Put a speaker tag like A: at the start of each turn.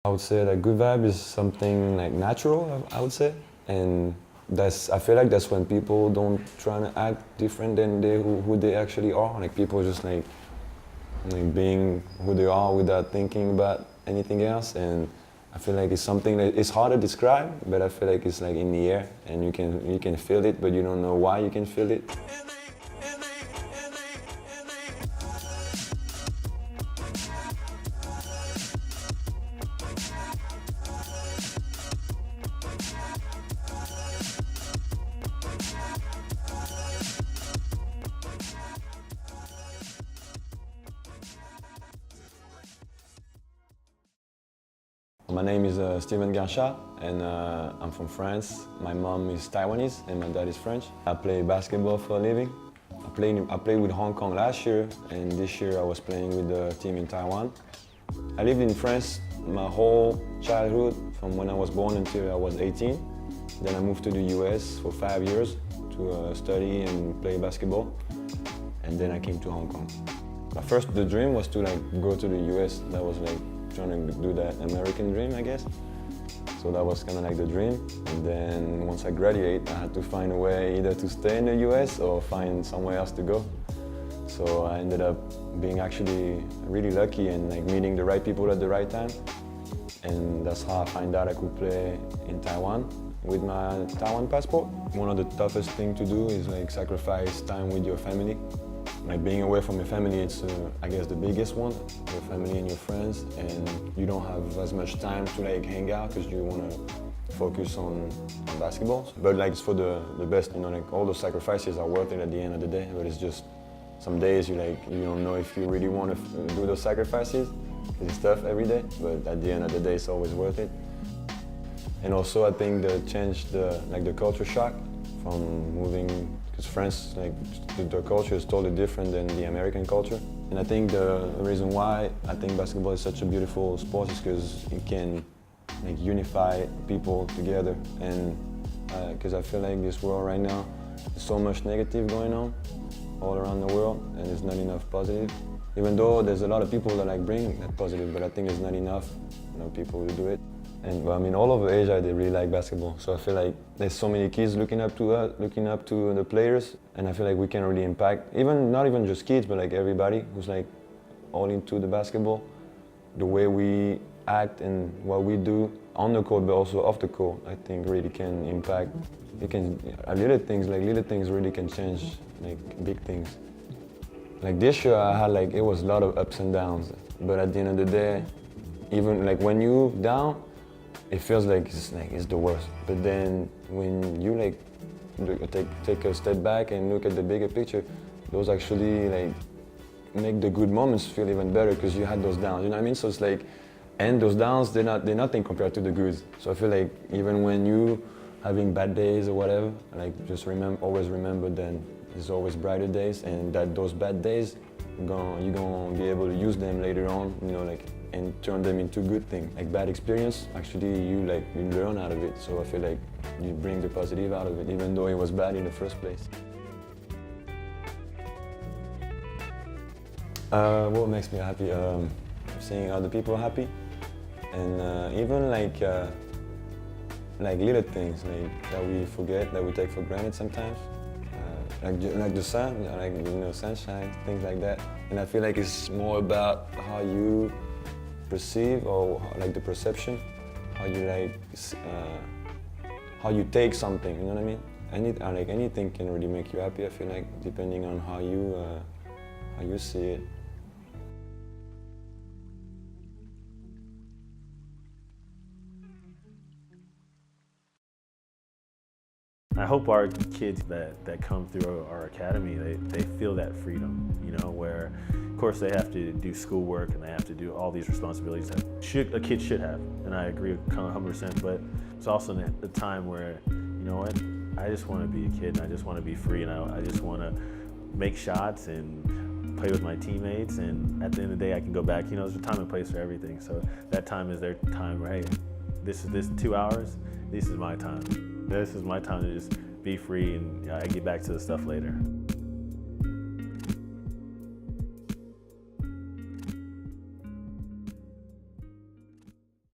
A: I would say that good vibe is something like natural, I would say, and I feel like that's when people don't try to act different than who they actually are. Like people just like being who they are without thinking about anything else. And I feel like it's something that it's hard to describe, but I feel like it's like in the air, and you can feel it, but you don't know why you can feel it. My name is Guinchard, and I'm from France. My mom is Taiwanese and my dad is French. I play basketball for a living. I played with Hong Kong last year, and this year I was playing with the team in Taiwan. I lived in France my whole childhood, from when I was born until I was 18. Then I moved to the US for 5 years to study and play basketball, and then I came to Hong Kong. At first, the dream was to go to the US. That was trying to do that American dream, I guess. So that was kind of like the dream. And then once I graduate, I had to find a way either to stay in the US or find somewhere else to go. So I ended up being actually really lucky and meeting the right people at the right time. And that's how I found out I could play in Taiwan with my Taiwan passport. One of the toughest things to do is sacrifice time with your family. Being away from your family, it's I guess the biggest one, your family and your friends, and you don't have as much time to hang out because you want to focus on basketball. But it's for the best, all those sacrifices are worth it at the end of the day. But it's just some days you don't know if you really want to do those sacrifices. It's tough every day, but at the end of the day, it's always worth it. And also, I think the change, the culture shock from moving. Because France, the culture is totally different than the American culture. And I think the reason why I think basketball is such a beautiful sport is because it can unify people together. And because I feel like this world right now, there's so much negative going on all around the world, and there's not enough positive. Even though there's a lot of people that bring that positive, but I think there's not enough people to do it. And all over Asia, they really like basketball. So I feel like there's so many kids looking up to us, looking up to the players, and I feel like we can really impact, not even just kids, but everybody who's all into the basketball. The way we act and what we do on the court, but also off the court, I think really can impact. It can little things really can change big things. This year, I had it was a lot of ups and downs, but at the end of the day, even when you down, it feels it's the worst. But then when you take a step back and look at the bigger picture, those actually make the good moments feel even better because you had those downs. You know what I mean? So it's and those downs, they're nothing compared to the goods. So I feel even when you having bad days or whatever, just always remember then there's always brighter days, and that those bad days, you're gonna be able to use them later on, and turn them into good things. Bad experience, actually you learn out of it. So I feel you bring the positive out of it, even though it was bad in the first place. What makes me happy? Seeing other people happy, and even little things that we forget, that we take for granted sometimes. Like the sun, sunshine, things like that. And I feel it's more about how you perceive, or the perception, how you take something. You know what I mean? Anything can really make you happy. I feel depending on how you see it.
B: I hope our kids that come through our academy, they feel that freedom, where of course they have to do schoolwork and they have to do all these responsibilities that a kid should have, and I agree 100%, but it's also a time where, I just want to be a kid and I just want to be free, and I just want to make shots and play with my teammates, and at the end of the day I can go back, there's a time and place for everything, so that time is their time, right? This 2 hours, this is my time. This is my time to just be free, and I get back to the stuff later.